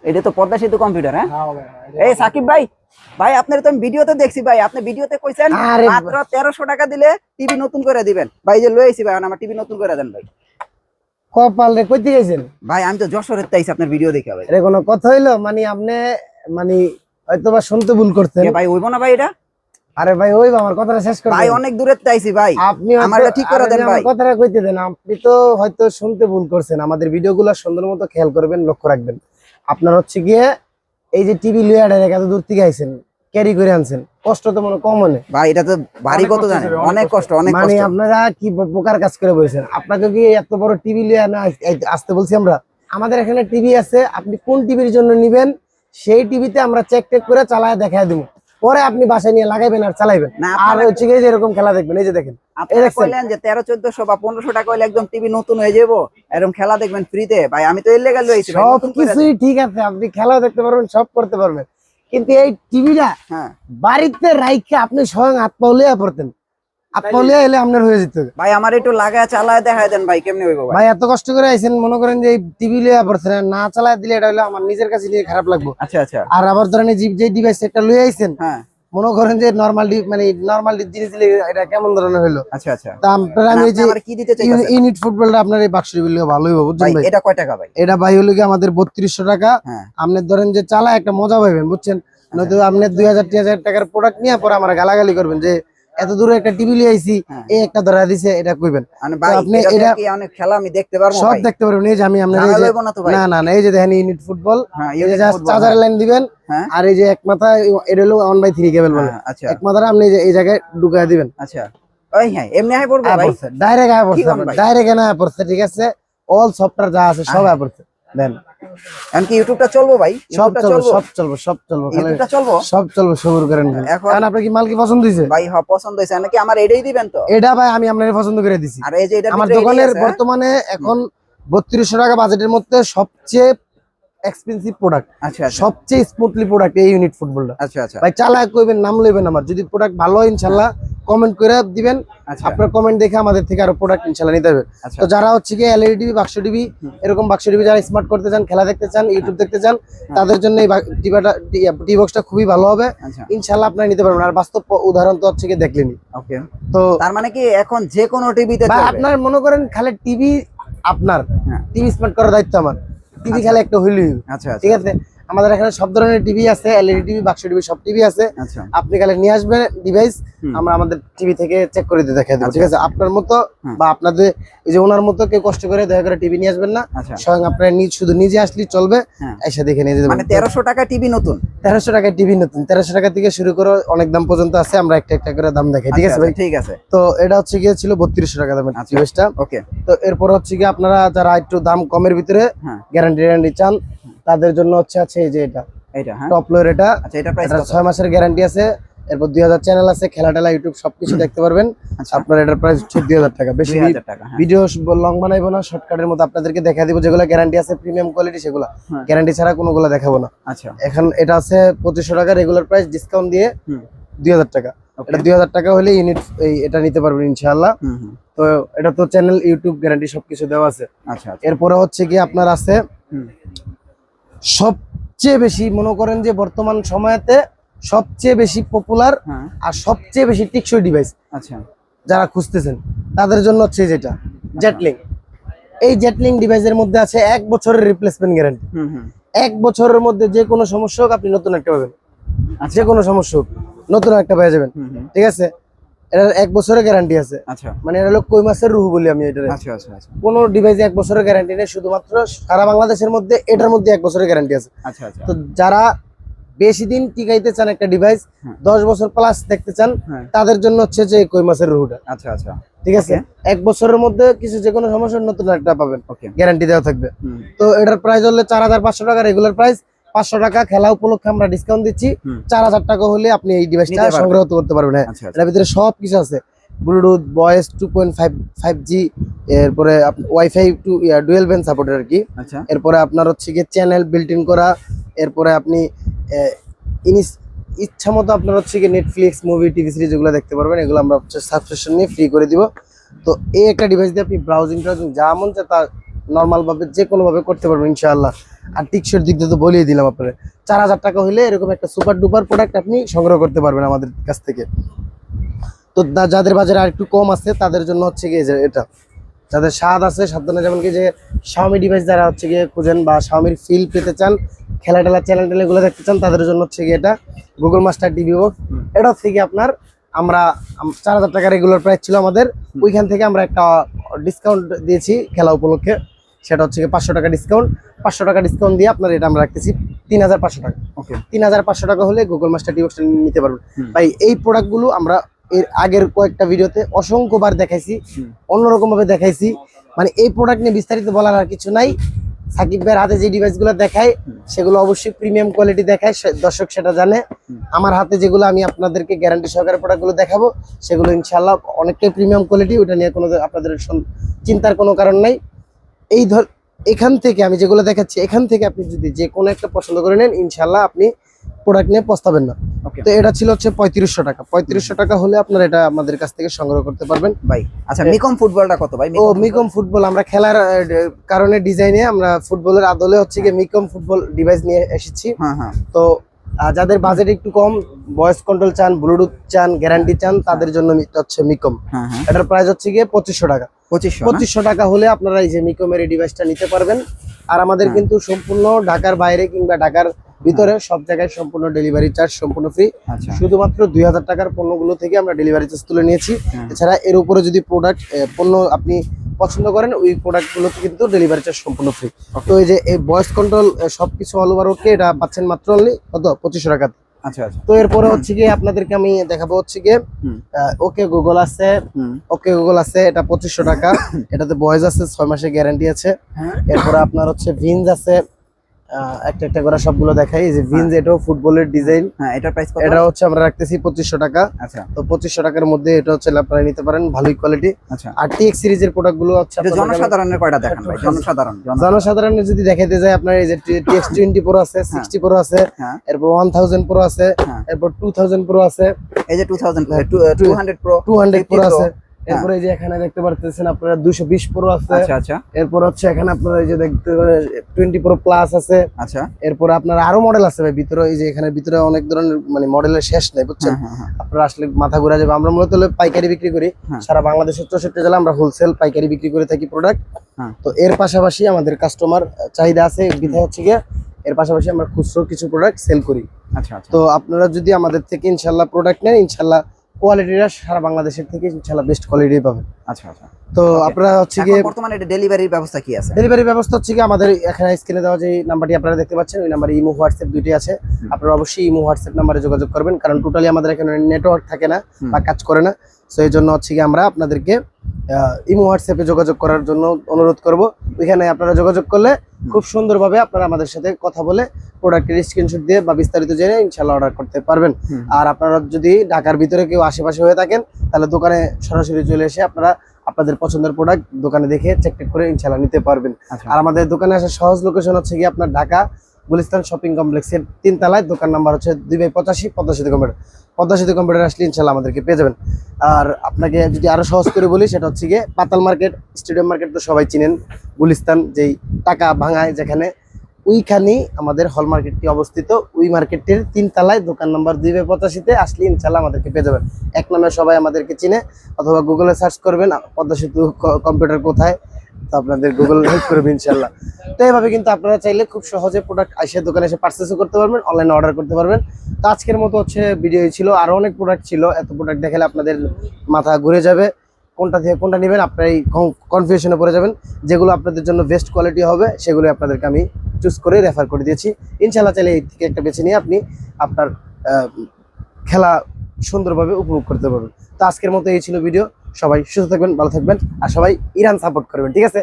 এটা তো পদ্মা সেতু কম্পিউটার। হ্যাঁ এই সাকিব ভাই, ভাই আপনার তো আমি ভিডিওতে দেখছি ভাই, আপনি ভিডিওতে কইছেন মাত্র 1300 টাকা দিলে টিভি নতুন করে দিবেন। ভাই যে লই আইছি ভাই, আমার টিভি নতুন করে দেন ভাই। কপাল রে কইতে গেছেন ভাই আমি তো যশোরের তাইছি আপনার ভিডিও দেখে ভাই। আরে কোনো কথা হইলো? মানে আপনি মানে হয়তোবা শুনতে ভুল করছেন। ভাই হইবো না ভাই এটা? আরে ভাই ওই আমার কথাটা শেষ করে ভাই অনেক দূরে চাইছি ভাই, আপনি আমারটা ঠিক করে দেন ভাই। কথাটা কইতে দেন। আপনি তো হয়তো শুনতে ভুল করছেন, আমাদের ভিডিওগুলো সুন্দর মতো খেয়াল করবেন, লক্ষ্য রাখবেন। আপনার হচ্ছে গিয়ে এই যে টিভি লিয়া ডাইরেক্ট এত দূর থেকে আইছেন, ক্যারি করে আনছেন, কষ্ট তো মনে কম মনে ভাই। এটা তো ভারী কত জানেন, অনেক কষ্ট, অনেক কষ্ট। মানে আপনারা কি বোকার কাজ করে বলছেন? আপনাকে কি এত বড় টিভি লিয়া না আসতে বলছি আমরা? আমাদের এখানে টিভি আছে, আপনি কোন টিভির জন্য নিবেন সেই টিভিতে আমরা চেক টেক করে চালায় দেখায় দেবো, পরে আপনি বাসায় নিয়ে লাগাইবেন আর চালাইবেন। আর হচ্ছে গিয়ে এরকম খেলা দেখবেন, এই যে দেখেন আপনারা কইলেন যে 1300-1400 বা 1500 টাকা হইলে একদম টিভি নতুন হয়ে যাবো, এরকম খেলা দেখবেন ফ্রিতে। ভাই আমি তো এর লেগে লইছি ভাই। সব কিছুই ঠিক আছে, আপনি খেলাও দেখতে পারবেন, সব করতে পারবেন, কিন্তু এই টিভিটা বাড়িতে রাইখে আপনি স্বয়ং হাত পা লিয়া পড়তেন, হাত পা লিয়া এলে আপনার হয়ে যেত। ভাই আমার একটু লাগায় চালায় দেখায় দেন ভাই, কেমনে হইব ভাই? এত কষ্ট করে আইছেন, মনে করেন যে এই টিভি লিয়া পড়ছেন, না চালায় দিলে এটা হলো আমার নিজের কাছে নিয়ে খারাপ লাগবে। আচ্ছা আচ্ছা। আর আবার ধরেন যে ডিভাইস একটা লইয়া আইছেন, মনে করেন যে নরমাল মানে নরমাল জিনিস দিলে এটা কেমন ধরনের হইলো? আচ্ছা আচ্ছা। তা আপনারা আমি যে কি দিতে চাইছেন ইউনিট ফুটবলটা আপনার এই বাক্স দিলে ভালোই হবে, বুঝছেন ভাই? এটা কয় টাকা ভাই? এটা ভাই হলো কি আমাদের 3200 টাকা। আপনি ধরেন যে চালা একটা মজা পাবেন, বুঝছেন? নয়তো আপনি 2000-3000 টাকার প্রোডাক্ট নিয়ে পরে আমরা গালাগালি করবেন যে এত দূরে একটা টিভি লিয়ে আইছি, এই একটা ধরা দিছে, এটা কইবেন। আপনি এটা কি অনেক খেলা আমি দেখতে পারবো? সব দেখতে পারবেন। এই যে আমি আপনার না না না এই যে দেখেন ইউনিট ফুটবল, এই যে জাস্ট চার্জার লাইন দিবেন, আর এই যে এক মাথা এটা হলো 1/3 কেবল বলে, এক মাথাটা আপনি এই জায়গায় ঢুকায় দিবেন। আচ্ছা ওই হ্যাঁ এমনি আয় পড়বে ভাই, ডাইরেক্ট আয় পড়ছে, ডাইরেক্ট না পড়ছে, ঠিক আছে? অল সফটওয়্যার যা আছে সব আয় পড়ছে। দেন এমনকি ইউটিউবটা চলবো ভাই? সব চলবে, সব চলবে, সব চলবে, ইউটিউবটা চলবো, সব চলবে। শুরু করেন। এখন আপনার কি মাল কি পছন্দ হইছে? ভাই হ্যাঁ পছন্দ হইছে। নাকি আমার এটাই দিবেন তো? এটা ভাই আমি আপনারে পছন্দ করে দিছি। আর এই যে এটা আমার দোকানের বর্তমানে এখন 3200 টাকা বাজেটের মধ্যে সবচেয়ে এক্সপেন্সিভ প্রোডাক্ট, আচ্ছা সবচেয়ে স্মুথলি প্রোডাক্ট এই ইউনিট ফুটবলটা। আচ্ছা আচ্ছা ভাই চালায় কইবেন, নাম লইবেন আমার। যদি প্রোডাক্ট ভালো হয় ইনশাআল্লাহ কমেন্ট করে দিবেন, আপনার কমেন্ট দেখে আমাদের থেকে আরো প্রোডাক্ট ইনশাআল্লাহ নিতে পারবেন। তো যারা হচ্ছে কি এলইডি টিভি, বাক্স টিভি, এরকম বাক্স টিভি যারা স্মার্ট করতে চান, খেলা দেখতে চান, ইউটিউব দেখতে চান, তাদের জন্য এই টিভি বক্সটা খুবই ভালো হবে ইনশাআল্লাহ, আপনারা নিতে পারবেন। আর বাস্তব উদাহরণ তো হচ্ছে কি দেখলেনি। ওকে, তো তার মানে কি এখন যে কোনো টিভিতে আপনার মনে করেন খালি টিভি, আপনার টিভি স্মার্ট করার দায়িত্ব আমার। টিভি খেলে একটা হইলই, আচ্ছা ঠিক আছে? আমাদের এখানে সব ধরনের টিভি আছে, এলইডি টিভি, বাক্স টিভি, সব টিভি আছে। আপনি খালি নিয়ে আসবেন ডিভাইস, আমরা আমাদের টিভি থেকে চেক করে দিয়ে দেখাই দেবো, ঠিক আছে? আপনার মতো বা আপনাদের এই যে ওনার মতো কেউ কষ্ট করে দয়া করে টিভি নিয়ে আসবেন না, স্বয়ং আপনারা শুধু নিজে আসলেই চলবে, এসে দেখে নিয়ে যাবেন। মানে 1300 টাকা টিভি নতুন, 1300 টাকায় টিভি নতুন, 1300 টাকা থেকে শুরু করে অনেক দাম পর্যন্ত আছে, আমরা একটা একটা করে দাম দেখাই, ঠিক আছে ভাই? ঠিক আছে। তো এটা হচ্ছে গিয়ে ছিল 3200 টাকা দামের ডিভাইসটা। ওকে, তো এরপর হচ্ছে কি আপনারা যারা একটু দাম কমের ভিতরে গ্যারান্টি চান, তাদের জন্য হচ্ছে আছে এই যে এটা টপ লোয়ার, এটা 6 মাসের গ্যারান্টি আছে। এরপর 2000 চ্যানেল আছে, খেলা টেলা ইউটিউব সবকিছু দেখতে পারবেন। আপনার এটার প্রাইস হচ্ছে 2000 টাকা। বেশি ভিডিও লং বানাইবো না, শর্টকাটের মতো আপনাদেরকে দেখা দিব। যেগুলো গ্যারান্টি আছে প্রিমিয়াম কোয়ালিটি, সেগুলো গ্যারান্টি ছাড়া কোনোগুলো দেখাবো না। আচ্ছা, এখন এটা আছে 2500 টাকা রেগুলার প্রাইস, ডিসকাউন্ট দিয়ে 2000 টাকা। এটা 2000 টাকা হলে ইউনিট এটা নিতে পারবেন ইনশাআল্লাহ। তো এটা তো চ্যানেল ইউটিউব গ্যারান্টি সবকিছু দেওয়া আছে। আচ্ছা, এরপরে হচ্ছে কি আপনার আছে সবচেয়ে বেশি, মনে করেন যে বর্তমান সময়তে সবচেয়ে বেশি পপুলার আর সবচেয়ে বেশি টেকসই ডিভাইস, আচ্ছা যারা খুঁজতেছেন তাদের জন্য হচ্ছে যেটা জেটলিং। এই জেটলিং ডিভাইসের মধ্যে আছে 1 বছরের রিপ্লেসমেন্ট গ্যারান্টি। 1 বছরের মধ্যে যে কোনো সমস্যা হোক আপনি নতুন একটা পাবেন, যে কোনো সমস্যা হোক নতুন একটা পেয়ে যাবেন, ঠিক আছে? এটার 1 বছরের গ্যারান্টি আছে। আচ্ছা, মানে এটা হলো কই মাসের রুহু বলি আমি এটা। আচ্ছা আচ্ছা, কোনো ডিভাইসে 1 বছরের গ্যারান্টি নেই, শুধুমাত্র সারা বাংলাদেশের মধ্যে এটার মধ্যে 1 বছরের গ্যারান্টি আছে। আচ্ছা আচ্ছা, তো যারা বেশি দিন টিকাইতে চান একটা ডিভাইস, 10 বছর প্লাস দেখতে চান, তাদের জন্য হচ্ছে যে কই মাসের রুহুটা। আচ্ছা আচ্ছা, ঠিক আছে? 1 বছরের মধ্যে কিছু যে কোনো সমস্যা নতুন একটা পাবেন, গ্যারান্টি দেওয়া থাকবে। তো এটার প্রাইস হলে 4500 টাকা রেগুলার প্রাইস, 500 টাকা খেলা উপলক্ষে আমরা ডিসকাউন্ট দিচ্ছি। 4000 টাকা হলে আপনি এই ডিভাইসটা সংগ্রহ করতে পারবেন। হ্যাঁ, এর ভিতরে সব কিছু আছে, ব্লুটুথ, ভয়েস 2.5G, এরপরে ওয়াইফাই ডুয়াল ব্যান্ড সাপোর্টের আর কি। এরপরে আপনার হচ্ছে গিয়ে চ্যানেল বিল্ট ইন করা, এরপরে আপনি ইচ্ছা মতো আপনার হচ্ছে গিয়ে নেটফ্লিক্স, মুভি, টিভি সিরিজ যেগুলো দেখতে পারবেন, এগুলো আমরা সাবস্ক্রিপশন নিয়ে ফ্রি করে দিব। তো এই একটা ডিভাইস দিয়ে আপনি ব্রাউজিং যা মন চায় তা নর্মাল ভাবে যে কোনো ভাবে করতে পারবেন ইনশাআল্লাহ। আর টিকসইয়ের দিক দিয়ে তো বলেই দিলাম আপনারা, 4000 টাকা হলে এরকম একটা সুপার ডুপার প্রোডাক্ট আপনি সংগ্রহ করতে পারবেন আমাদের কাছ থেকে। তো যাদের বাজারে আর একটু কম আছে তাদের জন্য হচ্ছে গিয়ে যে এটা, যাদের স্বাদ আছে সাধ্যনে, যেমন কি যে Xiaomi ডিভাইস যারা হচ্ছে গিয়ে খুঁজেন বা Xiaomi ফিল পেতে চান, খেলা টেলা চ্যানেল টেনেলগুলো দেখতে চান, তাদের জন্য হচ্ছে গিয়ে এটা গুগল মাস্টার টিভি বক্স। এটা থেকে আপনার আমরা 4000 টাকা রেগুলার প্রাইস ছিল আমাদের, ওইখান থেকে আমরা একটা ডিসকাউন্ট দিয়েছি খেলা উপলক্ষে, সেটা হচ্ছে 500 টাকা ডিসকাউন্ট। 500 টাকা ডিসকাউন্ট দিয়ে আপনার এটা আমরা রাখতেছি 3500 টাকা। ওকে, 3500 টাকা হলে গুগল মাস্টার টিভি বক্সটা নিতে পারবেন ভাই। এই প্রোডাক্টগুলো আমরা এর আগের কয়েকটা ভিডিওতে অসংখ্যবার দেখাইছি, অন্যরকম ভাবে দেখাইছি, মানে এই প্রোডাক্ট নিয়ে বিস্তারিত বলার আর কিছু নাই। সাকিব ভাইয়ের হাতে যে ডিভাইসগুলো দেখায় সেগুলো অবশ্যই প্রিমিয়াম কোয়ালিটি দেখায়, দর্শক সেটা জানে। আমার হাতে যেগুলো আমি আপনাদেরকে গ্যারান্টি সহকারে প্রোডাক্টগুলো দেখাবো সেগুলো ইনশাআল্লাহ অনেকটাই প্রিমিয়াম কোয়ালিটি, ওটা নিয়ে কোনো আপনাদের চিন্তার কোনো কারণ নাই। এই এখান থেকে আমি যেগুলো দেখাচ্ছি এখান থেকে আপনি যদি যে কোনো একটা পছন্দ করে নেন ইনশাআল্লাহ আপনি প্রোডাক্ট নিয়ে পস্তাবেন না। তো এটা ছিল হচ্ছে 3500 টাকা। 3500 টাকা হলে আপনারা এটা আমাদের কাছ থেকে সংগ্রহ করতে পারবেন ভাই। আচ্ছা, মিকম ফুটবলটা কত ভাই? ও মিকম ফুটবল আমরা খেলার কারণে ডিজাইনে আমরা ফুটবলের আদলে হচ্ছে গিয়ে মিকম ফুটবল ডিভাইস নিয়ে এসেছি। তো যাদের বাজেট একটু কম, ভয়েস কন্ট্রোল চান, ব্লুটুথ চান, গ্যারান্টি চান, তাদের জন্য হচ্ছে মিকম। এটার প্রাইস হচ্ছে গিয়ে 2500 টাকা। 2500 টাকা হলে আপনারা এই যে মিকমের এই ডিভাইসটা নিতে পারবেন। আর আমাদের কিন্তু সম্পূর্ণ ঢাকার বাইরে কিংবা ঢাকার ভিতরে সব জায়গায় সম্পূর্ণ ডেলিভারি চার্জ সম্পূর্ণ ফ্রি। শুধুমাত্র 2000 টাকার পণ্যগুলো থেকে আমরা ডেলিভারি চার্জ তুলে নিয়েছি। এছাড়া এর উপরে যদি পণ্য আপনি পছন্দ করেন ওই প্রোডাক্টগুলোতে কিন্তু ডেলিভারি চার্জ সম্পূর্ণ ফ্রি। তো এই যে এই ভয়েস কন্ট্রোল সবকিছু অল ওভার ওকে, এটা পাচ্ছেন মাত্র অনলি কত 2500 টাকা। আচ্ছা আচ্ছা। তো এরপরে হচ্ছে গিয়ে আপনাদেরকে আমি দেখাবো হচ্ছে গিয়ে ওকে গুগল আছে। ওকে গুগল আছে, এটা 2500 টাকা। এটাতে ভয়েস আছে, 6 মাসের গ্যারান্টি আছে। এরপরে আপনার হচ্ছে ভিনস আছে, একটা একটা করে সবগুলো দেখাই। এই যে ভিনস, এটাও ফুটবলের ডিজাইন। এটার প্রাইস কত? এটা হচ্ছে আমরা রাখতেছি 2500 টাকা। আচ্ছা, তো 2500 টাকার মধ্যে এটা হচ্ছে আপনারা নিতে পারেন, ভালোই কোয়ালিটি। আচ্ছা, আর টিএক্স সিরিজের প্রোডাক্টগুলো হচ্ছে জনসাধারণের কয়টা দেখান ভাই? জনসাধারণের যদি দেখাইতে যায় আপনার এই যে টিএক্স 20 প্রো আছে, 60 প্রো আছে, এরপর 1000 প্রো আছে, এরপর 2000 প্রো আছে, এই যে 200 প্রো আছে। এরপরে এই যে এখানে দেখতে পাচ্ছেন আপনারা 220 প্রো আছে। আচ্ছা আচ্ছা। এরপর হচ্ছে এখানে আপনারা এই যে দেখতে পারেন 20 প্রো প্লাস আছে। আচ্ছা, এরপর আপনার আরো মডেল আছে ভাই ভিতরে। এই যে এখানে ভিতরে অনেক ধরনের মানে মডেলের শেষ নাই, বুঝছেন? আপনারা আসলে মাথা ঘুরে যাবে। আমরা মূলত পাইকারি বিক্রি করি, সারা বাংলাদেশের 64 জেলা আমরা হোলসেল পাইকারি বিক্রি করে থাকি প্রোডাক্ট। তো এর পাশাপাশি আমাদের কাস্টমার চাহিদা আছে, বিধায় হচ্ছে গিয়ে এর পাশাপাশি আমরা খুচরো কিছু প্রোডাক্ট সেল করি। আচ্ছা, তো আপনারা যদি আমাদের থেকে ইনশাআল্লাহ প্রোডাক্ট নেন, ইনশাআল্লাহ কোয়ালিটিটা সারা বাংলাদেশের থেকে ইনশাআল্লাহ বেস্ট কোয়ালিটি পাবেন। আচ্ছা আচ্ছা। তো আপনারা হচ্ছে গিয়ে বর্তমানে ডেলিভারির ব্যবস্থা কি আছে? ডেলিভারি ব্যবস্থা হচ্ছে কি আমাদের এখানে স্ক্রিনে দেওয়া যে নাম্বারটি আপনারা দেখতে পাচ্ছেন, ওই নাম্বারে ইমো হোয়াটসঅ্যাপ দুইটি আছে। আপনারা অবশ্যই ইমো হোয়াটসঅ্যাপ নাম্বারে যোগাযোগ করবেন, কারণ টোটালি আমাদের এখানে নেটওয়ার্ক থাকে না বা কাজ করে না। সো এই জন্য হচ্ছে কি আমরা আপনাদেরকে ইমো হোয়াটসঅ্যাপে যোগাযোগ করার জন্য অনুরোধ করব। ওইখানে আপনারা যোগাযোগ করলে খুব সুন্দরভাবে আপনারা আমাদের সাথে কথা বলে প্রোডাক্টের স্ক্রিনশট দিয়ে বা বিস্তারিত জেনে ইনশাআল্লাহ অর্ডার করতে পারবেন। আর আপনারা যদি ঢাকার ভিতরে কেউ আশেপাশে হয়ে থাকেন তাহলে দোকানে সরাসরি চলে এসে আপনারা আপনাদের পছন্দের প্রোডাক্ট দোকানে দেখে চেক করে ইনশাআল্লাহ নিতে পারবেন। আর আমাদের দোকানে আসার সহজ লোকেশন হচ্ছে কি আপনার ঢাকা গুলিস্তান শপিং কমপ্লেক্সের 3 তলায়, দোকান নাম্বার হচ্ছে 2/85 পদ্মা সেতু কম্পিউটার। পদ্মা সেতু কম্পিউটার আসলে ইনশাআল্লাহ আমাদেরকে পেয়ে যাবেন। আর আপনাকে যদি আরো সহজ করে বলি সেটা হচ্ছে গিয়ে পাতাল মার্কেট, স্টেডিয়াম মার্কেট তো সবাই চিনেন, গুলিস্তান যেই টাকা ভাঙায় যেখানে, ওইখানেই আমাদের হল মার্কেটটি অবস্থিত। ওই মার্কেটের 3 তলায় দোকান নাম্বার 2/85-তে আসলে ইনশাআল্লাহ আমাদেরকে পেয়ে যাবেন। এক নামে সবাই আমাদেরকে চিনে, অথবা গুগলে সার্চ করবেন পদ্মা সেতু কম্পিউটার কোথায়, তো আপনাদের গুগল হেল্প করবে ইনশাআল্লাহ। তো এইভাবে কিন্তু আপনারা চাইলে খুব সহজে প্রোডাক্ট এসে দোকানে এসে পারচেসও করতে পারবেন, অনলাইনে অর্ডার করতে পারবেন। তো আজকের মতো হচ্ছে ভিডিও ছিল, আরো অনেক প্রোডাক্ট ছিল, এত প্রোডাক্ট দেখালে আপনাদের মাথা ঘুরে যাবে, কোনটা থেকে কোনটা নেবেন আপনারা এই কনফিউশনে পড়ে যাবেন। যেগুলো আপনাদের জন্য বেস্ট কোয়ালিটি হবে সেগুলো আপনাদেরকে আমি চুজ করে রেফার করে দিয়েছি। ইনশাআল্লাহ চাইলে এই থেকে একটা বেছে নিয়ে আপনি আপনার খেলা সুন্দরভাবে উপভোগ করতে পারবেন। তো আজকের মতো এই ছিল ভিডিও। সবাই সুস্থ থাকবেন, ভালো থাকবেন, আর সবাই ইরান সাপোর্ট করবেন, ঠিক আছে?